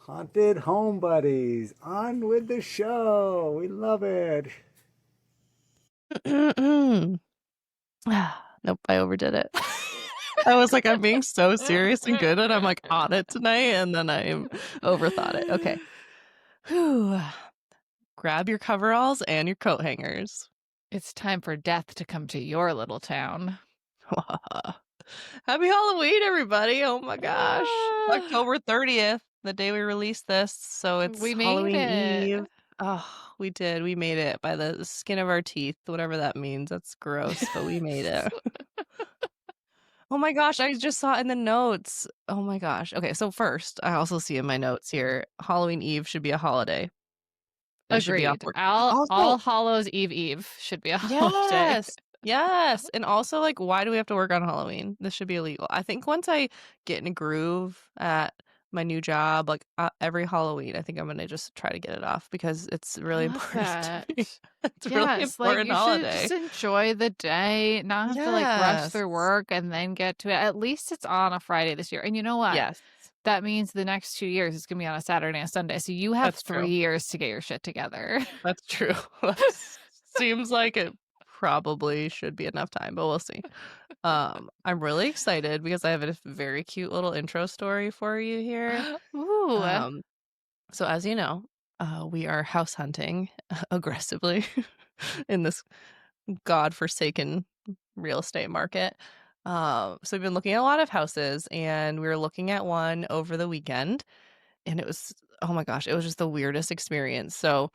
Haunted Homebodies. On with the show. We love it. Nope, I overdid it. I was like, I'm being so serious and good, and I'm like on it tonight, and then I overthought it. Okay. Whew. Grab your coveralls and your coat hangers. It's time for death to come to your little town. Happy Halloween, everybody. Oh my gosh. It's October 30th, the day we released this. So it's We made Halloween it. Eve. Oh, we did. We made it by the skin of our teeth, whatever that means. That's gross, but we made it. Oh my gosh, I just saw in the notes. Oh my gosh. Okay, so first, I also see in my notes here, Halloween Eve should be a holiday. It should be off Agreed. work. All Also, Hallows Eve should be a holiday. yes. Yes. And also, like, why do we have to work on Halloween? This should be illegal. I think once I get in a groove at my new job, like every Halloween, I think I'm gonna just try to get it off because it's really Love important to that. me. It's a really Yes, like important you should holiday. just enjoy the day, not have to like rush through Yes. work and then get to it. At least it's on a Friday this year. And you know what? Yes. That means the next 2 years it's gonna be on a Saturday and a Sunday. So you have That's 3 true. years to get your shit together. That's true. Seems like it probably should be enough time, but we'll see. I'm really excited because I have a very cute little intro story for you here. Ooh. So as you know, we are house hunting aggressively in this godforsaken real estate market. So we've been looking at a lot of houses, and we were looking at one over the weekend, and it was, oh my gosh, it was just the weirdest experience. So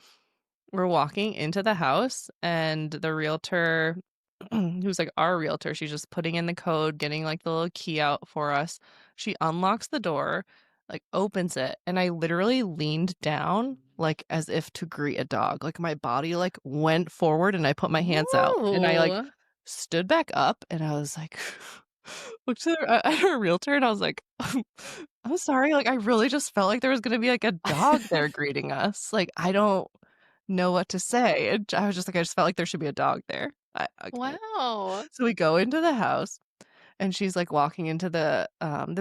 we're walking into the house, and the realtor, who's like our realtor, she's just putting in the code, getting like the little key out for us. She unlocks the door, like opens it, and I literally leaned down like as if to greet a dog. Like my body like went forward, and I put my hands out, and I like Ooh. stood back up, and I was like looked at her realtor, and I was like, I'm sorry, like I really just felt like there was gonna be like a dog there greeting us. Like I don't know what to say. And I was just like, I just felt like there should be a dog there. Okay. Wow. So we go into the house, and she's like walking into the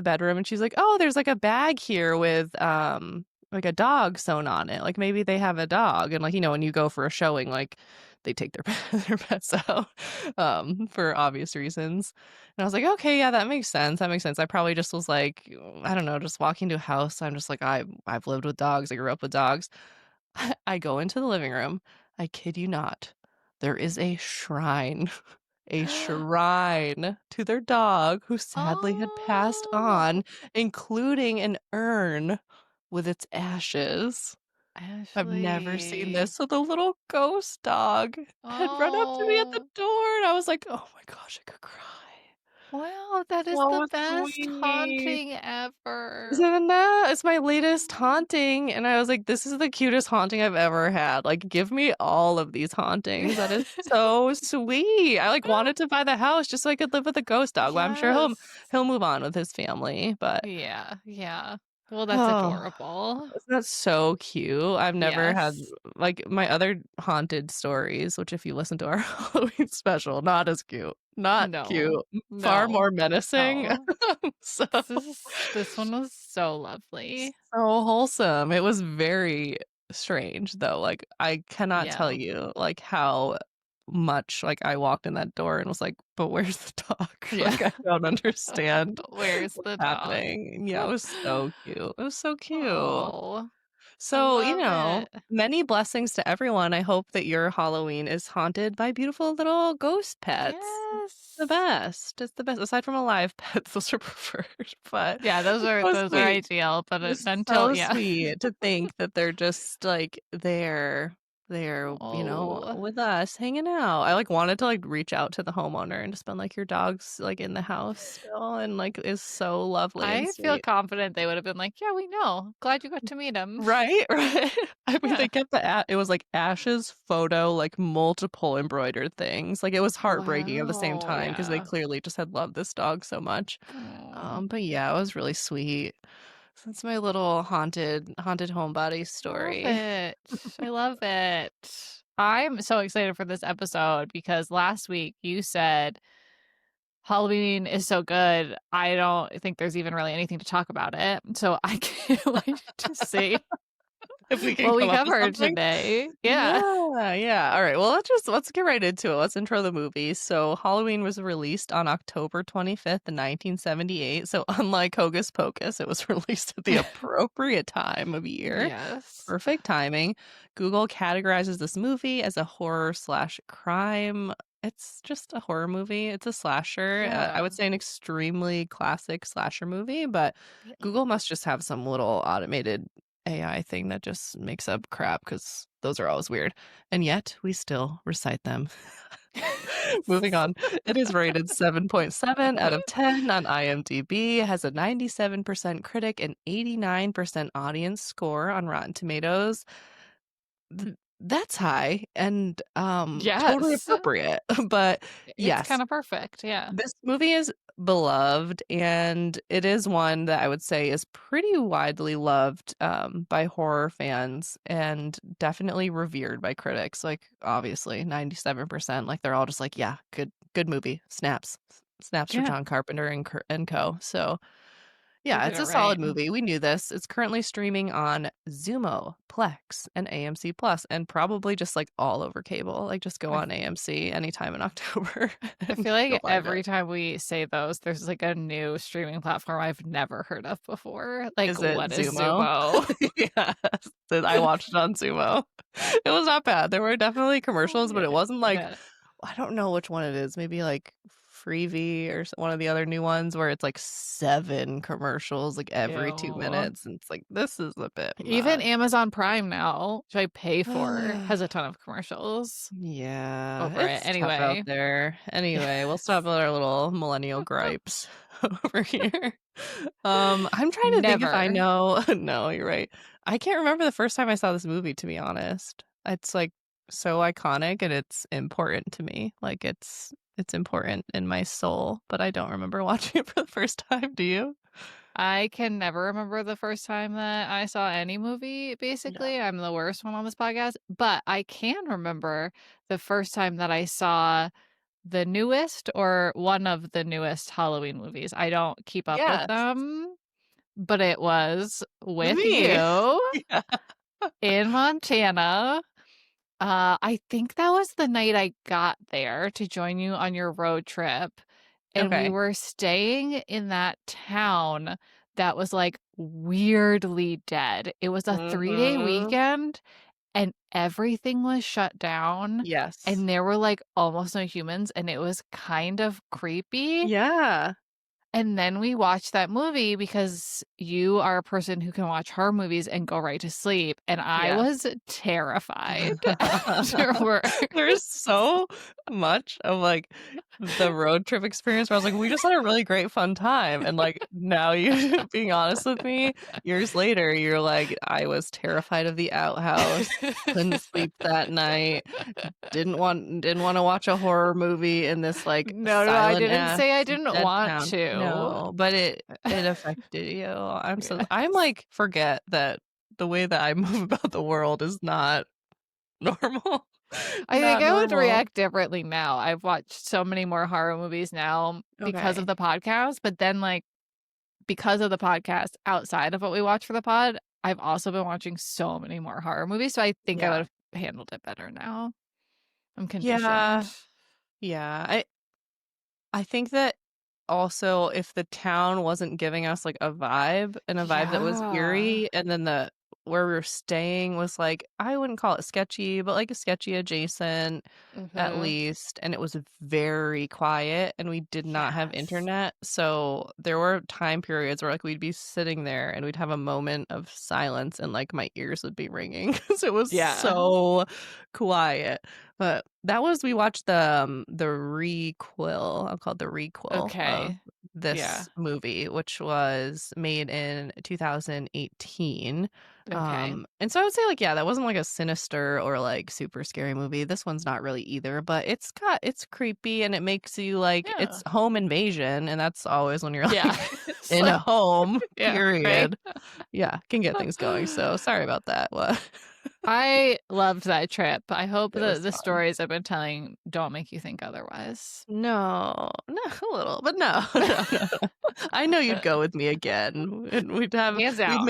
bedroom, and she's like, "Oh, there's like a bag here with like a dog sewn on it. Like maybe they have a dog." And like, you know, when you go for a showing, like they take their their pets out for obvious reasons. And I was like, "Okay, yeah, that makes sense. That makes sense." I probably just was like, I don't know, just walking to a house. I'm just like, I've lived with dogs. I grew up with dogs. I go into the living room. I kid you not. There is a shrine, a shrine to their dog who sadly had passed Oh, on, including an urn with its ashes. I've never seen Ashley. this. So the little ghost dog had run up to me at the Oh, door, and I was like, oh my gosh, I could cry. wow, that is the So best sweet. haunting ever. Isn't that? It's my latest haunting, and I was like, "This is the cutest haunting I've ever had. Like, give me all of these hauntings. That is so sweet." I like wanted to buy the house just so I could live with a ghost dog. Well, I'm sure he'll Yes. he'll move on with his family, but Yeah, yeah. Well, that's oh, adorable. isn't that so cute? I've never had Yes. like my other haunted stories, which if you listen to our Halloween special, not as cute. Not No, cute. Far no, more menacing. no. So This one was so lovely. so wholesome. It was very strange though. Like I cannot tell Yeah. you like how much like I walked in that door and was like, but where's the dog? Yeah. Like I don't understand Where's what's the dog? happening. Yeah, it was so cute. It was so cute. Oh, I So, love it. many blessings to everyone. I hope that your Halloween is haunted by beautiful little ghost pets. The Yes. best. It's the best. Aside from alive pets, those are preferred. But Yeah, those it's are so those are sweet. ideal, but It's until so yeah. sweet to think that they're just like they're, Oh. with us hanging out. I like wanted to like reach out to the homeowner and just been like, your dog's like in the house still and like is so lovely and I feel sweet. confident they would have been like, "Yeah, we know. Glad you got to meet him." Right, right. I mean, Yeah. they kept it was like Ash's photo, like multiple embroidered things. Like it was heartbreaking at the same Wow, time because they yeah. clearly just had loved this dog so much. Aw, But yeah, it was really sweet. So that's my little haunted homebody I love story. it. I love it. I'm so excited for this episode because last week you said Halloween is so good. I don't think there's even really anything to talk about it. So I can't wait to see If we can what we come up with covered something. today. Yeah. Yeah. All right. Well, let's get right into it. Let's intro the movie. So, Halloween was released on October 25th, 1978. So, unlike Hocus Pocus, it was released at the appropriate time of year. Yes. Perfect timing. Google categorizes this movie as a horror/crime. It's just a horror movie. It's a slasher. I Yeah. would say an extremely classic slasher movie, but Google must just have some little automated AI thing that just makes up crap because those are always weird. And yet we still recite them. Moving on. It is rated 7.7 out of 10 on IMDb, has a 97% critic and 89% audience score on Rotten Tomatoes. That's high and totally Yes. appropriate. But It's yes, kind of perfect. Yeah. this movie is beloved, and it is one that I would say is pretty widely loved by horror fans and definitely revered by critics. Like, obviously, 97%. Like, they're all just like, yeah, good movie. Snaps for Yeah. John Carpenter and co. So, They yeah, did it's it a solid right. movie. We knew this. It's currently streaming on Zumo, Plex, and AMC Plus, and probably just like all over cable. Like, just go I on AMC anytime in October. I And feel you'll like find every it. time we say those, there's like a new streaming platform I've never heard of before. Like, Is it what is Zumo? Zumo? Yes, I watched it on Zumo. It was not bad. There were definitely commercials, but Yeah. it wasn't like, Yeah. I don't know which one it is. Maybe like Freevee or one of the other new ones where it's like 7 commercials like every 2 Ew. minutes, and it's like, this is a bit Even much. Amazon Prime now, which I pay for, has a ton of commercials. Yeah, Over it. it's tough out Anyway. there. Anyway, we'll stop with our little millennial gripes over here. I'm trying to think if I Never. know. No, you're right. I can't remember the first time I saw this movie, to be honest. It's like so iconic and it's important to me. Like it's important in my soul, but I don't remember watching it for the first time. Do you? I can never remember the first time that I saw any movie, Yeah. basically. I'm the worst one on this podcast. But I can remember the first time that I saw the newest or one of the newest Halloween movies. I don't keep up with Yes. them, but it was with Me. you Yeah. in Montana. I think that was the night I got there to join you on your road trip. And we Okay. were staying in that town that was like weirdly dead. It was a 3-day Mhm. weekend and everything was shut down. Yes. And there were like almost no humans, and it was kind of creepy. Yeah. And then we watched that movie because you are a person who can watch horror movies and go right to sleep. And I Yes. was terrified afterward. There's so much of like the road trip experience where I was like, we just had a really great fun time. And like now you being honest with me, years later, you're like, I was terrified of the outhouse, couldn't sleep that night, didn't want to watch a horror movie in this like No, I silent didn't ass say I didn't dead want town. to. No, but it affected you. I'm like, forget that the way that I move about the world is not normal. I Not think I would normal. react differently now. I've watched so many more horror movies now because Okay. of the podcast, but then like because of the podcast outside of what we watch for the pod, I've also been watching so many more horror movies. So I think I Yeah. would have handled it better now. I'm Yeah. conditioned. Yeah. I think that also if the town wasn't giving us like a vibe that was Yeah. eerie, and then the where we were staying was like, I wouldn't call it sketchy, but like a sketchy adjacent at Mhm. least, and it was very quiet and we did not have Yes. internet. So there were time periods where like we'd be sitting there and we'd have a moment of silence and like my ears would be ringing because it was Yeah. so quiet. But that was we watched the requel. I'll call it the requel of Okay. Yeah. this movie, which was made in 2018. Okay. And so I would say like, yeah, that wasn't like a sinister or like super scary movie. This one's not really either, but it's creepy and it makes you like, Yeah. it's home invasion, and that's always when you're like Yeah. It's in a like, home, yeah, right? period. Yeah, can get things going. So sorry about that. What? I loved that trip. I hope It was the fun. stories I've been telling don't make you think otherwise. No, no, a little, but no, no. I know you'd go with me again, and Hands down.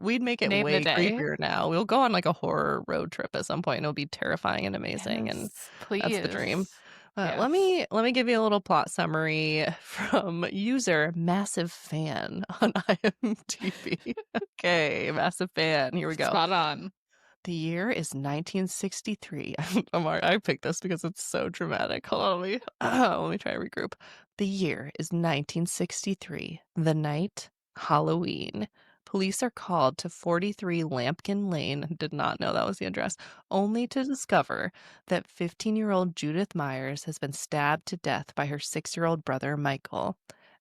we'd make it Name the way day. creepier now. We'll go on like a horror road trip at some point, and it'll be terrifying and amazing, and Yes, that's the dream. please. Let Yes. me give you a little plot summary from user Massive Fan on IMDb. Okay, Massive Fan. Here we go. Spot on. The year is 1963. I picked this because it's so dramatic. Hold on, let me try to regroup. The year is 1963. The night, Halloween. Police are called to 43 Lampkin Lane, did not know that was the address, only to discover that 15-year-old Judith Myers has been stabbed to death by her 6-year-old brother, Michael.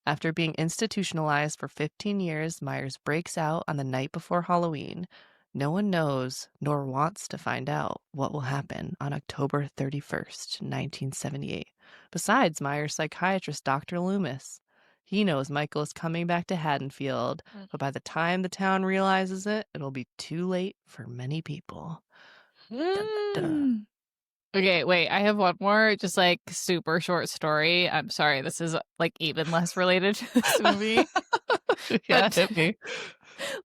After being institutionalized for 15 years, Myers breaks out on the night before Halloween. No one knows nor wants to find out what will happen on October 31st, 1978, besides Myers' psychiatrist, Dr. Loomis. He knows Michael is coming back to Haddonfield, but by the time the town realizes it, it'll be too late for many people. Dun, dun, dun. Mm. Okay, wait, I have one more just like super short story. I'm sorry, this is like even less related to this movie. Yeah, But hit me.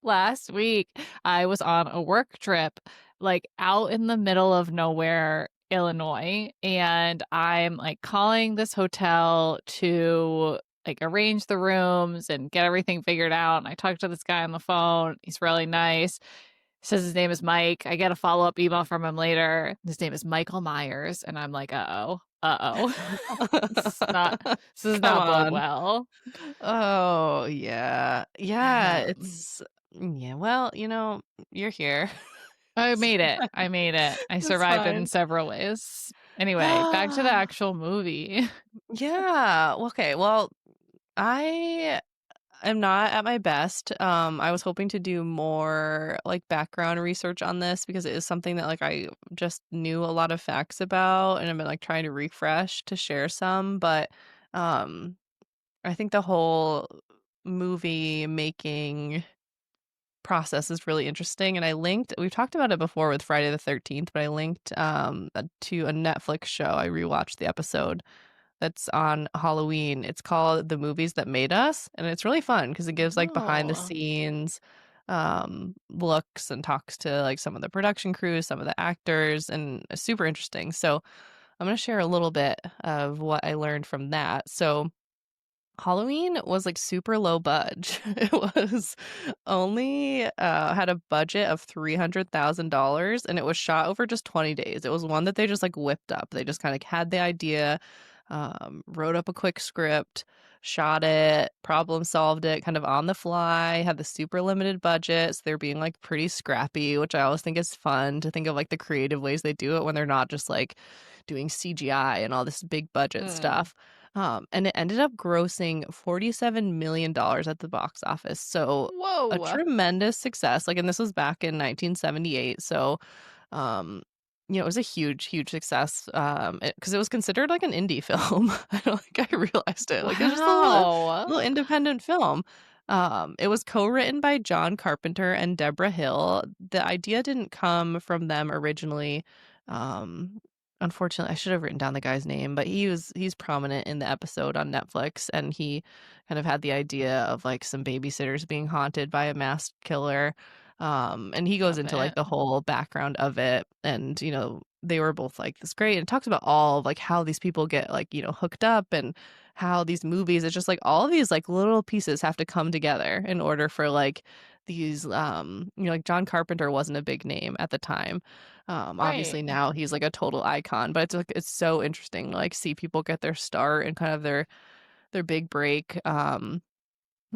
last week I was on a work trip like out in the middle of nowhere, Illinois, and I'm like calling this hotel to like arrange the rooms and get everything figured out. And I talked to this guy on the phone. He's really nice. Says his name is Mike. I get a follow-up email from him later. His name is Michael Myers, and I'm like, uh-oh. This does Come not bode on. well. Oh, yeah. Yeah, Um, it's yeah, well, you're here. I made it. I made it. I It's survived in fine. several ways. Anyway, back to the actual movie. Yeah. Okay. Well, I am not at my best. I was hoping to do more like background research on this because it is something that like I just knew a lot of facts about and I've been like trying to refresh to share some, but um I think the whole movie making process is really interesting, and we've talked about it before with Friday the 13th, but I linked to a Netflix show. I rewatched the episode that's on Halloween. It's called The Movies That Made Us, and it's really fun because it gives like behind the Oh. scenes looks and talks to like some of the production crews, some of the actors, and it's super interesting. So I'm going to share a little bit of what I learned from that. So Halloween was like super low budge. It was only had a budget of $300,000 and it was shot over just 20 days. It was one that they just like whipped up. They just kind of had the idea, wrote up a quick script, shot it, problem solved it kind of on the fly, had the super limited budget. So they're being like pretty scrappy, which I always think is fun to think of like the creative ways they do it when they're not just like doing CGI and all this big budget stuff. And it ended up grossing $47 million at the box office. So a Whoa. tremendous success. Like, and this was back in 1978. So, um, it was a huge, huge success. Because it was considered like an indie film. I don't think I realized it. Like, it was just a Wow. little independent film. It was co-written by John Carpenter and Deborah Hill. The idea didn't come from them originally. Um, Unfortunately, I should have written down the guy's name, but he's prominent in the episode on Netflix, and he kind of had the idea of like some babysitters being haunted by a masked killer. And he goes Love into like it. the whole background of it, and they were both like this great, and it talks about all of like how these people get like hooked up and how these movies. It's just like all of these like little pieces have to come together in order for like these like John Carpenter wasn't a big name at the time. Right. Obviously now he's like a total icon, but it's so interesting to like see people get their start and kind of their big break.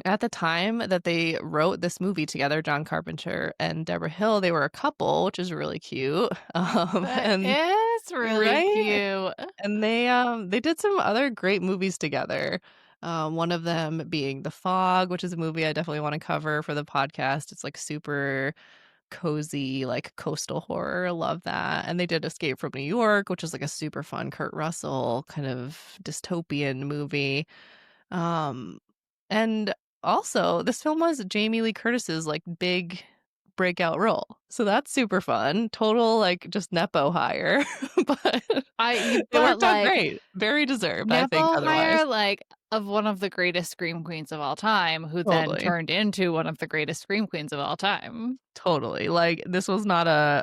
At the time that they wrote this movie together, John Carpenter and Deborah Hill, they were a couple, which is really cute. That And is really right, cute. and they did some other great movies together. One of them being The Fog, which is a movie I definitely want to cover for the podcast. It's like super cozy, like coastal horror. I love that. And they did Escape from New York, which is like a super fun Kurt Russell kind of dystopian movie. Um, and also this film was Jamie Lee Curtis's like big breakout role. So that's super fun. Total like just Nepo hire. But it worked out like great. Very deserved, I think, Nepo otherwise. hire like of one of the greatest scream queens of all time, who then Totally. turned into one of the greatest scream queens of all time. Totally. Like this was not a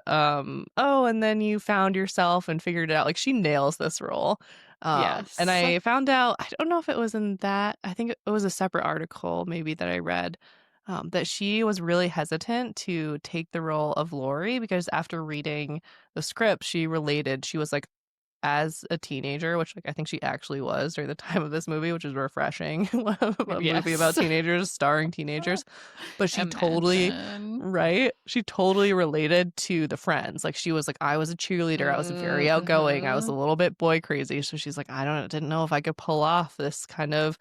oh, and then you found yourself and figured it out. Like she nails this role. Yes. And I found out, I don't know if it was in that, I think it was a separate article maybe that I read, that she was really hesitant to take the role of Lori because after reading the script, she was like, as a teenager, which like I think she actually was during the time of this movie, which is refreshing. A movie about teenagers starring teenagers. But she totally related to the friends. Like she was like, I was a cheerleader, I was very outgoing, I was a little bit boy crazy. So she's like, didn't know if I could pull off this kind of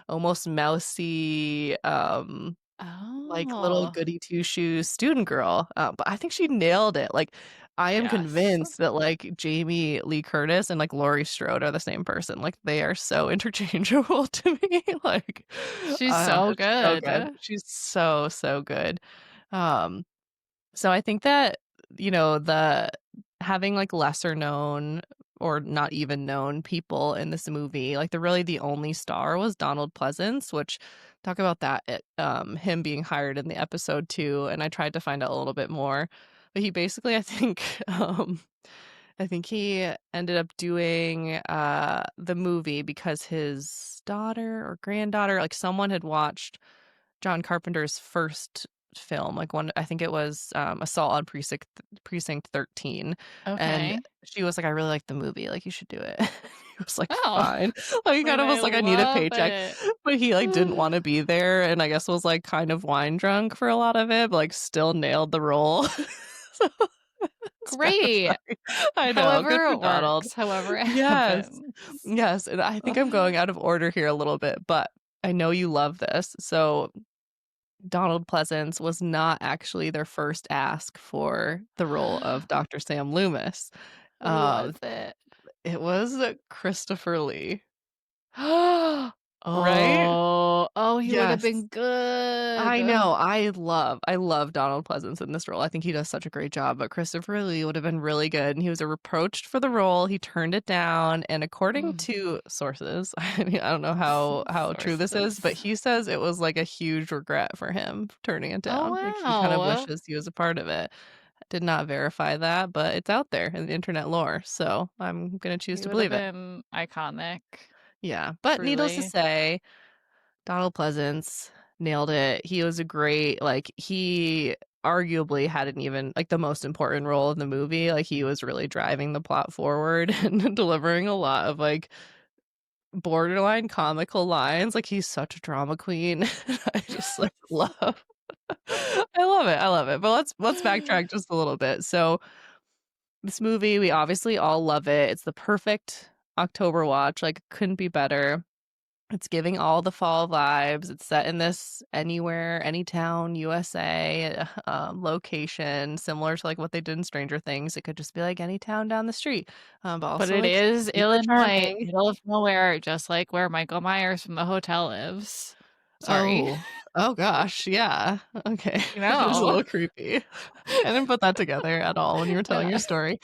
almost mousy like little goody two shoes student girl. But I think she nailed it. Like I am convinced that like Jamie Lee Curtis and like Laurie Strode are the same person. Like they are so interchangeable to me. Like she's so good. She's so good. So I think that, you know, the having like lesser known or not even known people in this movie, like the only star was Donald Pleasance, which talk about that him being hired in the episode too. And I tried to find out a little bit more, but he basically, I think he ended up doing the movie because his daughter or granddaughter, like someone had watched John Carpenter's first film, like I think it was Assault on Precinct 13. Okay. And she was like, I really like the movie, like you should do it. He was like, fine. Like he kind of was like, I need a paycheck. But he like didn't want to be there, and I guess was like kind of wine drunk for a lot of it, but like still nailed the role. So, great. I know. However it works, however it happens. Yes. And I think I'm going out of order here a little bit, but I know you love this. So Donald Pleasance was not actually their first ask for the role of Dr. Sam Loomis. Who was it? It was Christopher Lee. Right? Oh, he would have been good. I know. I love Donald Pleasance in this role. I think he does such a great job, but Christopher Lee would have been really good. And he was reproached for the role. He turned it down. And according to sources, I mean, I don't know how true this is, but he says it was like a huge regret for him turning it down. Oh, wow. Like he kind of wishes he was a part of it. Did not verify that, but it's out there in the internet lore. So I'm going to choose to believe it. Been iconic. Yeah. But needless to say, Donald Pleasance nailed it. He was a great, like, he arguably hadn't even, like, the most important role in the movie. Like, he was really driving the plot forward and delivering a lot of, like, borderline comical lines. Like, he's such a drama queen. I just, like, love. I love it. But let's backtrack just a little bit. So, this movie, we obviously all love it. It's the perfect October watch. Like, couldn't be better. It's giving all the fall vibes. It's set in this anywhere, anytown, USA location, similar to like what they did in Stranger Things. It could just be like any town down the street. But also, it like, is Illinois, middle of nowhere, just like where Michael Myers from The Hotel lives. Sorry. Oh gosh, yeah. Okay. You know. It was a little creepy. I didn't put that together at all when you were telling your story.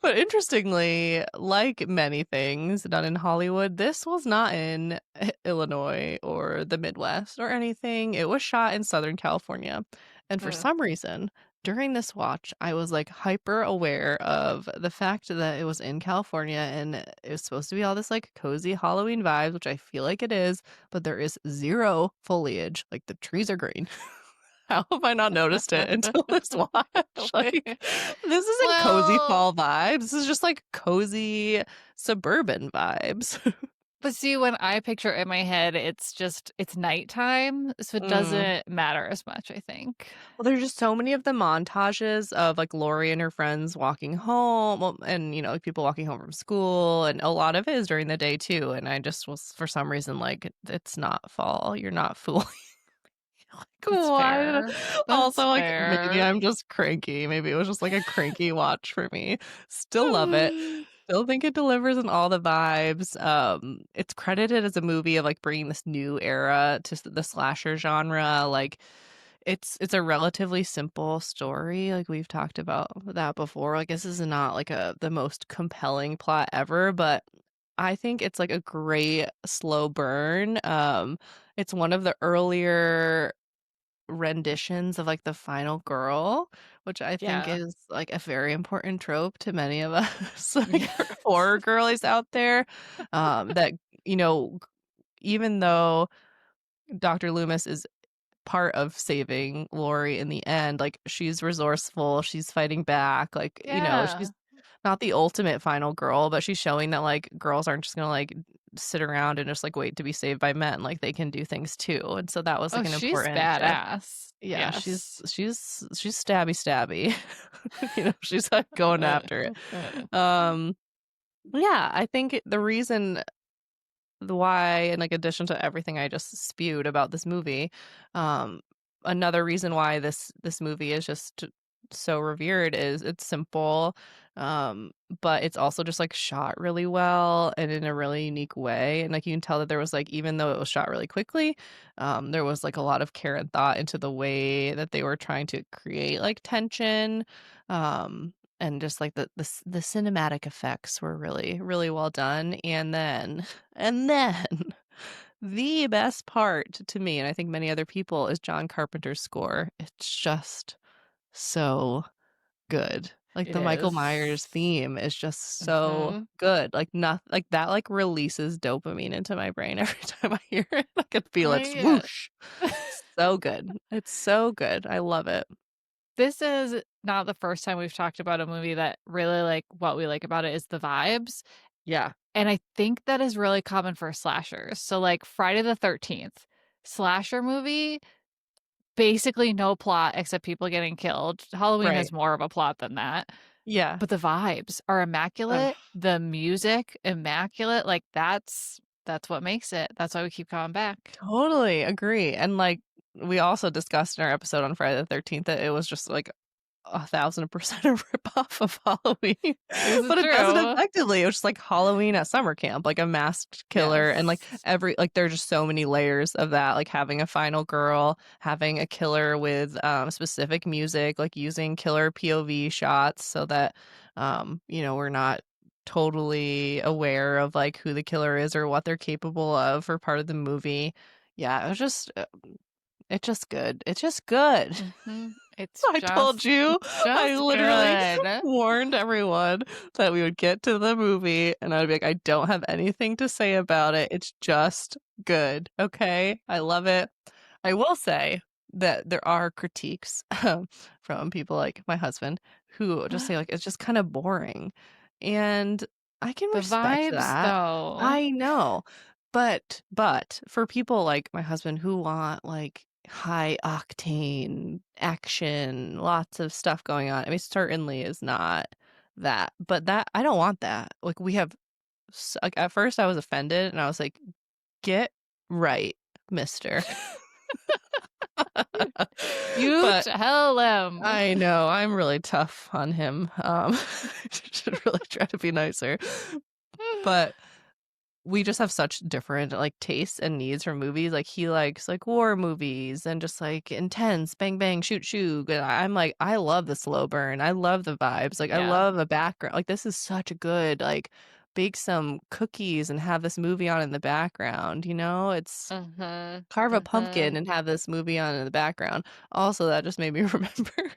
But interestingly, like many things done in Hollywood, this was not in Illinois or the Midwest or anything. It was shot in Southern California. And for some reason, during this watch, I was like hyper aware of the fact that it was in California and it was supposed to be all this like cozy Halloween vibes, which I feel like it is, but there is zero foliage. Like the trees are green. How have I not noticed it until this watch? Like, this isn't cozy fall vibes. This is just like cozy suburban vibes. But see, when I picture it in my head, it's nighttime, so it doesn't matter as much, I think. Well, there's just so many of the montages of like Lori and her friends walking home, and you know, like people walking home from school, and a lot of it is during the day too. And I just was, for some reason, like, it's not fall. You're not fooling. Why? Also, like, maybe I'm just cranky. Maybe it was just like a cranky watch for me. Still love it. Still think it delivers in all the vibes. It's credited as a movie of like bringing this new era to the slasher genre. Like, it's a relatively simple story, like, we've talked about that before, like, this is not, like, the most compelling plot ever, but I think it's, like, a great slow burn, it's one of the earlier renditions of, like, the final girl, which I think Yeah. is, like, a very important trope to many of us, like, horror Yes. girlies out there, that, you know, even though Dr. Loomis is part of saving Lori in the end, like, she's resourceful, she's fighting back, like, Yeah. she's not the ultimate final girl, but she's showing that, like, girls aren't just gonna, like, sit around and just, like, wait to be saved by men, like, they can do things too, and so that was, Oh, like, an she's important badass. yeah, Yes. she's stabby stabby. She's, like, going after it. Um, yeah, I think the reason the why, in like addition to everything I just spewed about this movie, um, another reason why this movie is just so revered is it's simple, um, but it's also just like shot really well and in a really unique way. And like you can tell that there was like even though it was shot really quickly, there was like a lot of care and thought into the way that they were trying to create like tension. Um, and just like the cinematic effects were really really well done and then the best part to me, and I think many other people, is John Carpenter's score. It's just so good. Like It the Michael is. Myers theme is just so Mhm. good. Like not like that like releases dopamine into my brain every time I hear it. I can feel it Yeah. swoosh. So good. It's so good. I love it. This is not the first time we've talked about a movie that really, like, what we like about it is the vibes, Yeah. and I think that is really common for slashers. So, like, Friday the 13th, slasher movie, basically no plot except people getting killed. Halloween Right. has more of a plot than that, Yeah. but the vibes are Ugh. immaculate, the music, immaculate, like, that's what makes it. That's why we keep coming back. Totally agree. And like we also discussed in our episode on Friday the 13th that it was just like 1,000% a ripoff of Halloween, This is but it does it true. effectively. It was just like Halloween at summer camp, like a masked killer, and like Yes. there are just so many layers of that, like having a final girl, having a killer with specific music, like using killer POV shots so that we're not totally aware of like who the killer is or what they're capable of for part of the movie. Yeah, it's just good. It's just good. Mhm. It's I told you. I just literally good. warned everyone that we would get to the movie and I'd be like, I don't have anything to say about it. It's just good. Okay. I love it. I will say that there are critiques from people like my husband who just say like it's just kind of boring. And I can The respect vibes, that. though. I know. But for people like my husband who want like high octane action, lots of stuff going on. I mean, certainly is not that, but that I don't want that. Like we have, like at first I was offended, and I was like, "Get right, Mister." You But tell him. I know I'm really tough on him. Should really try to be nicer, but we just have such different like tastes and needs for movies. Like he likes like war movies and just like intense bang bang shoot shoot. And I'm like I love the slow burn. I love the vibes. Like I Yeah. love the background. Like this is such a good like bake some cookies and have this movie on in the background. It's Uh-huh. carve a Uh-huh. pumpkin and have this movie on in the background. Also, that just made me remember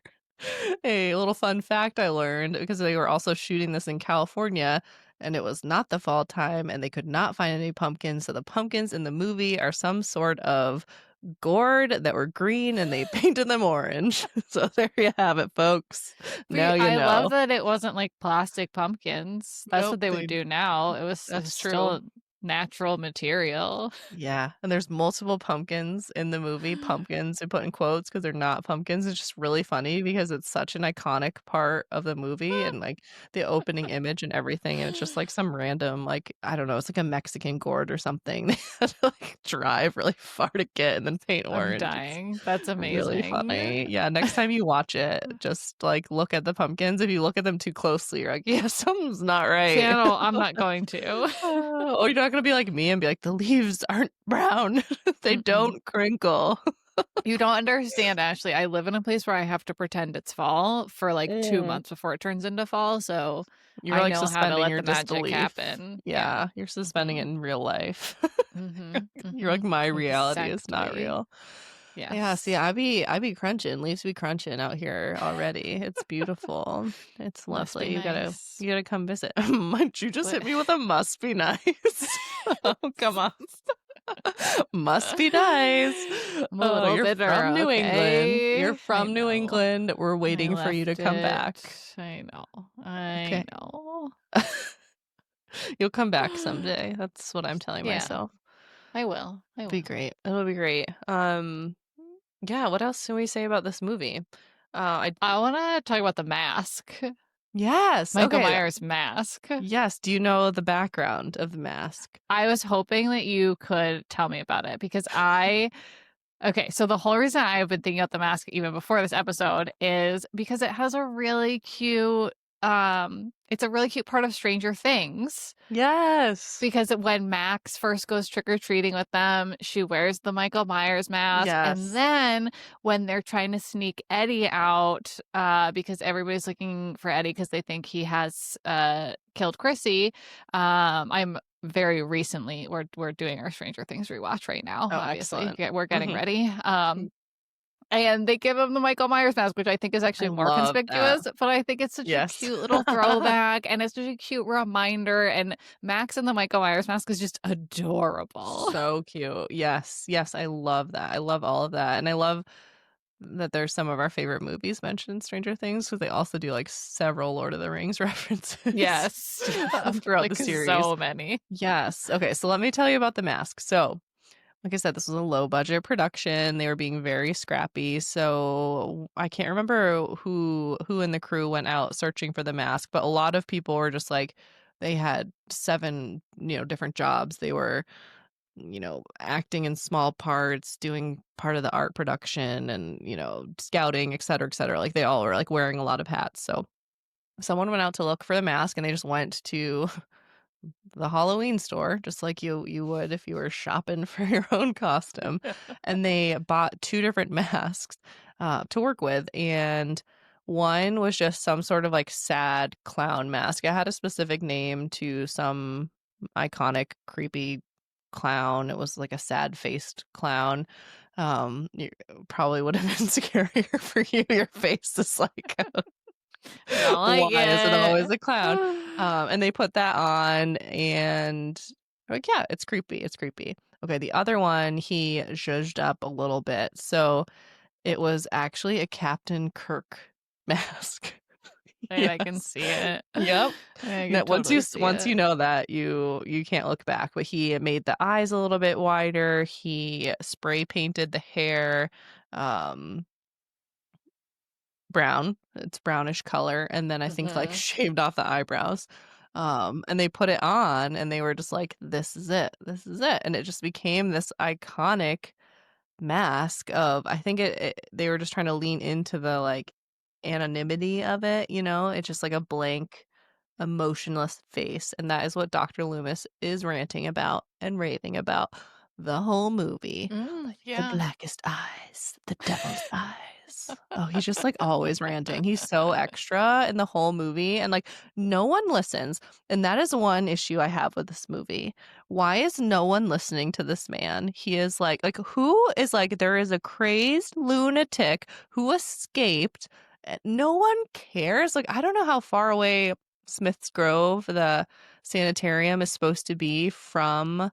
a little fun fact I learned because they were also shooting this in California and it was not the fall time and they could not find any pumpkins. So the pumpkins in the movie are some sort of gourd that were green and they painted them orange. So there you have it, folks. Now you I love know. that it wasn't like plastic pumpkins. That's Nope, what they would do now. It was that's true. still natural material. Yeah, and there's multiple pumpkins in the movie, pumpkins I put in quotes because 'cause they're not pumpkins, it's just really funny because it's such an iconic part of the movie and, like, the opening image and everything, and it's just, like, some random, like, I don't know, it's like a Mexican gourd or something they had to, like, drive really far to get and then paint I'm orange, it's dying. That's really amazing. funny. Yeah, next time you watch it, just, like, look at the pumpkins, if you look at them too closely, you're like, "Yeah, something's not See, right." I don't I'm not going to. Or you're not gonna be like me and be like, "The leaves aren't brown. They Mm-mm. don't crinkle." You don't understand, Ashley. I live in a place where I have to pretend it's fall for like 2 Mm. months before it turns into fall, so You're I like know how to suspending let your the magic disbelief. happen. Yeah. Yeah, you're suspending it in real life. You're like, Mm-hmm. my reality is not Exactly. real. Yeah, see, Yes. I be crunching, leaves be crunching out here already. It's beautiful. It's Must be lovely. nice. You gotta come visit. Might you just But hit me with a must be nice? Oh, come on. Must be nice. I'm a Oh, little you're bitter, from New England. You're okay? I from New know. England. We're I waiting for you to left come it. back. I know. I Okay. know. You'll come back someday. That's what I'm telling Yeah, myself. I will. I Be will. great. It'll be great. Yeah, what else can we say about this movie? I I want to talk about the mask. Yes. Michael Okay. Myers' mask. Yes. Do you know the background of the mask? I was hoping that you could tell me about it because okay, so the whole reason I've been thinking about the mask even before this episode is because it has a really cute it's a really cute part of Stranger Things Yes. because when Max first goes trick-or-treating with them, she wears the Michael Myers mask, and Yes. then when they're trying to sneak Eddie out because everybody's looking for Eddie because they think he has killed Chrissy, I'm very recently we're doing our Stranger Things rewatch right now, Oh, obviously. excellent. We're getting Hmm. ready. And they give him the Michael Myers mask, which I think is I actually more love that. conspicuous, but I think it's such a Yes. cute little throwback and it's such a cute reminder. And Max in the Michael Myers mask is just adorable. So cute. Yes. Yes. I love that. I love all of that. And I love that there's some of our favorite movies mentioned in Stranger Things because they also do like several Lord of the Rings references Yes. throughout Like the series. so many. Yes. Okay. So let me tell you about the mask. So, like I said, this was a low budget production. They were being very scrappy. So I can't remember who in the crew went out searching for the mask, but a lot of people were just like they had 7, different jobs. They were, acting in small parts, doing part of the art production and, scouting, et cetera, et cetera. Like they all were like wearing a lot of hats. So someone went out to look for the mask and they just went to the Halloween store, just like you would if you were shopping for your own costume. And they bought 2 different masks to work with. And one was just some sort of like sad clown mask. It had a specific name to some iconic, creepy clown. It was like a sad faced clown. You probably would have been scarier for you. Your face is like I don't like why is it always it. a clown? And they put that on and like, yeah, it's creepy. It's creepy. Okay, the other one, he zhuzhed up a little bit. So it was actually a Captain Kirk mask. I can Yes. see it. Yep. I can That once you totally see once you it. know that you can't look back. But he made the eyes a little bit wider. He spray painted the hair. Um Brown. It's brownish color, and then I think, like, Mhm. shaved off the eyebrows. And they put it on, and they were just like, "This is it. This is it." And it just became this iconic mask of I think they were just trying to lean into the, like, anonymity of it, you know? It's just like a blank, emotionless face, and that is what Dr. Loomis is ranting about and raving about the whole movie. Like, the Yeah. blackest eyes, the devil's eyes. Oh, he's just, like, always ranting. He's so extra in the whole movie, and, like, no one listens, and that is one issue I have with this movie. Why is no one listening to this man? He is who is like, there is a crazed lunatic who escaped. No one cares. Like, I don't know how far away Smith's Grove, the sanitarium, is supposed to be from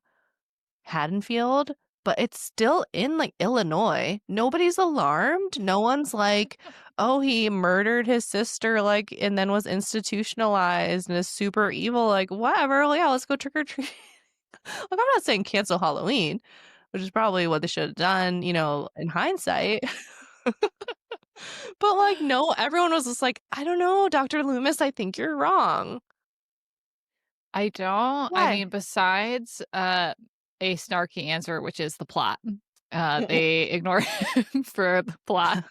Haddonfield, but it's still in like Illinois. Nobody's alarmed. No one's like, oh, he murdered his sister, like, and then was institutionalized and is super evil. Like, whatever. Well, yeah, let's go trick or treat. Look, I'm not saying cancel Halloween, which is probably what they should have done, in hindsight. But like, no, everyone was just like, I don't know, Dr. Loomis, I think you're wrong. I Why? mean, besides a snarky answer, which is the plot. They ignore him for the plot.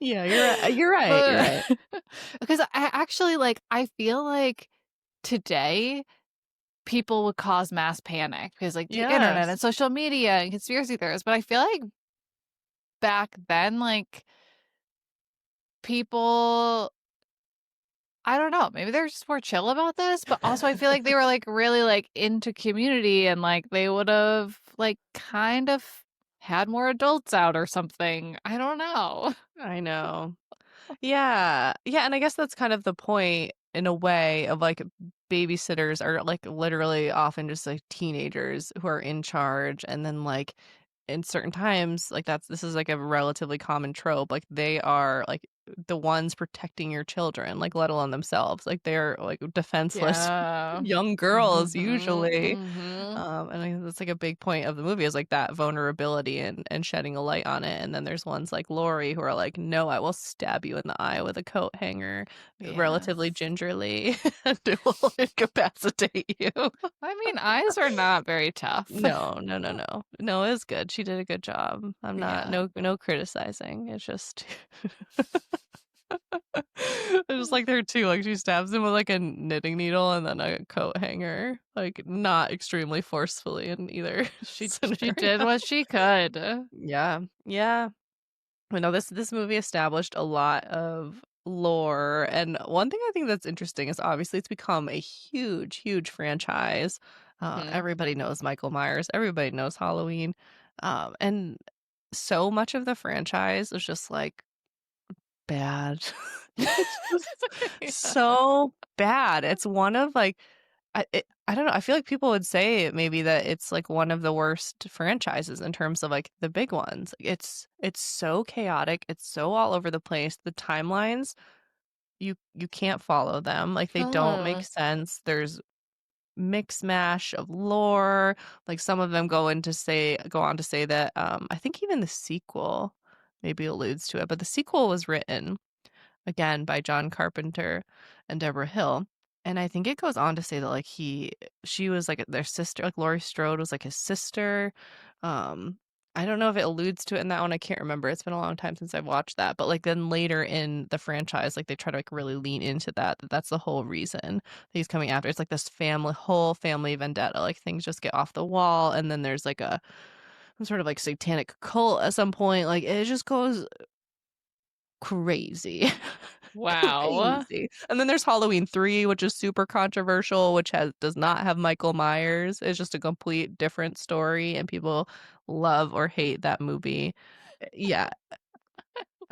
Yeah, you're right. You're But right. because I actually I feel like today people would cause mass panic because like the internet and Yes. social media and conspiracy theorists, but I feel like back then, like, people, I don't know, maybe they're just more chill about this, but also I feel like they were, like, really, like, into Community and, like, they would've, like, kind of had more adults out or something. I don't know. I know. Yeah. Yeah, and I guess that's kind of the point in a way of, like, babysitters are, like, literally often just, like, teenagers who are in charge, and then, like, in certain times, like, this is, like, a relatively common trope, like, they are, like, the ones protecting your children, like, let alone themselves, like, they're, like, defenseless Yeah. young girls Mhm, usually. mhm. And I think that's like a big point of the movie is like that vulnerability and shedding a light on it. And then there's ones like Lori who are like, no, I will stab you in the eye with a coat hanger, relatively Yes. gingerly, and it will incapacitate you. I mean, eyes are not very tough. No, no, no, no. No, it was good. She did a good job. I'm not Yeah. no criticizing. It's just I just like her too. Like she stabs him with like a knitting needle and then a coat hanger. Like not extremely forcefully in either She scenario. did what she could. Yeah. Yeah. I know this movie established a lot of lore, and one thing I think that's interesting is obviously it's become a huge, huge franchise. Mhm. Everybody knows Michael Myers. Everybody knows Halloween, and so much of the franchise is just like bad. It's just Yeah. so bad. It's one of like I don't know. I feel like people would say maybe that it's like one of the worst franchises in terms of like the big ones. It's so chaotic. It's so all over the place. The timelines, you can't follow them. Like they don't make Uh, sense. There's mix mash of lore. Like some of them go on to say that I think even the sequel maybe alludes to it, but the sequel was written again by John Carpenter and Deborah Hill. And I think it goes on to say that like she was like their sister, like Laurie Strode was like his sister. Um I don't know if it alludes to it in that one. I can't remember. It's been a long time since I've watched that. But like then later in the franchise, like they try to like really lean into that's the whole reason that he's coming after. It's like this whole family vendetta. Like things just get off the wall, and then there's like some sort of like satanic cult at some point. Like it just goes crazy. wow. Crazy. And then there's Halloween 3, which is super controversial, which does not have Michael Myers. It's just a complete different story, and people love or hate that movie. Yeah,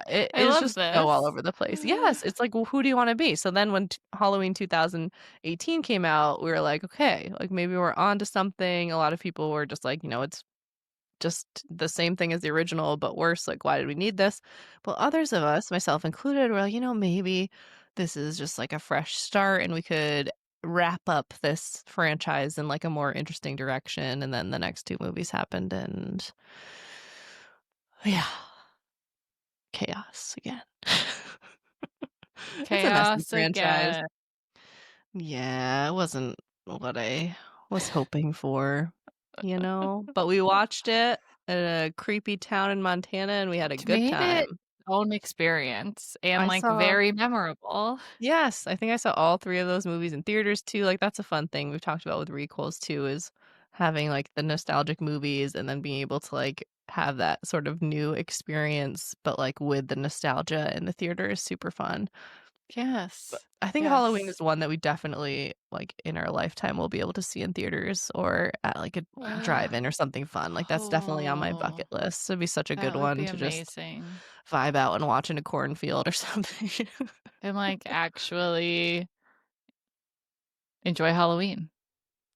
it I is love just so all this. over the place. Yes, it's like, well, who do you wanna be? So then when Halloween 2018 came out, we were like, "Okay, like, maybe we're onto something." A lot of people were just like, "It's just the same thing as the original, but worse. Like, why did we need this?" But others of us, myself included, were like, maybe this is just like a fresh start and we could wrap up this franchise in like a more interesting direction. And then the next two movies happened and yeah, chaos again. It's a messy Chaos franchise. again. Yeah, it wasn't what I was hoping for, but we watched it at a creepy town in Montana and we had a It good made it time. own experience and, I like, saw very memorable. Yes, I think I saw all 3 of those movies in theaters too. Like that's a fun thing we've talked about with requels too, is having like the nostalgic movies and then being able to like have that sort of new experience, but like with the nostalgia in the theater is super fun. But Yes. I think Halloween Yes. is one that we definitely like in our lifetime will be able to see in theaters or at like a drive-in or something fun. Like that's definitely on my Oh, bucket list. It'd be such a good that would one be to just amazing. vibe out and watch in a cornfield or something. And, like, actually enjoy Halloween.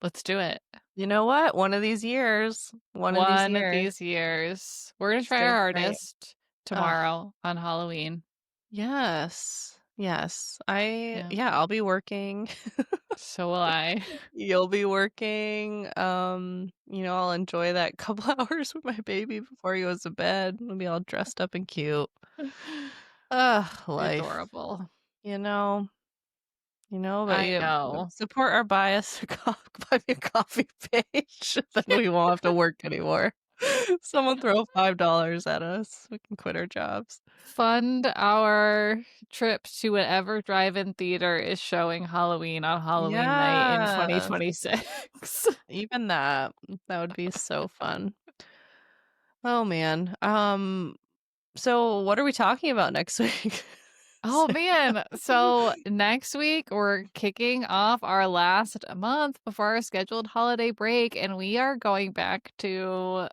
Let's do it. You know what? One of these years. One of these One of years. these years. We're gonna It's try our just right. hardest Ugh. tomorrow on Halloween. Yes. Yes. Yeah. I'll be working. So will I. You'll be working. I'll enjoy that couple hours with my baby before he goes to bed. We'll be all dressed up and cute. Ugh, life. Adorable. You know. But I know. support our bias buy me a coffee page. Then we won't have to work anymore. Someone throw $5 at us. We can quit our jobs. Fund our trip to whatever drive-in theater is showing Halloween on Halloween night in Yes. 2026. Even that would be so fun. Oh man. So what are we talking about next week? Oh man. So next week we're kicking off our last month before our scheduled holiday break, and we are going back to,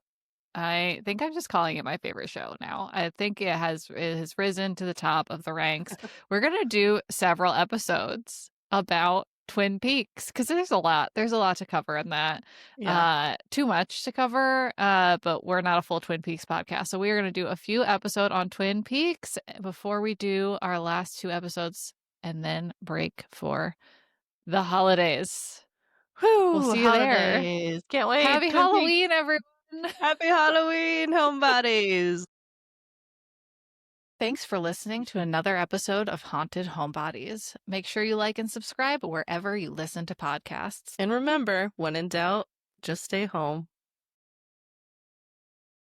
I think I'm just calling it my favorite show now. I think it has risen to the top of the ranks. We're gonna do several episodes about Twin Peaks because there's a lot to cover in that. Yeah. Too much to cover, but we're not a full Twin Peaks podcast, so we are gonna do a few episodes on Twin Peaks before we do our last 2 episodes and then break for the holidays. Whew, We'll see you there. holidays. Can't wait. Happy Twin Peaks. Halloween, everyone. Happy Halloween, homebodies. Thanks for listening to another episode of Haunted Homebodies. Make sure you like and subscribe wherever you listen to podcasts. And remember, when in doubt, just stay home.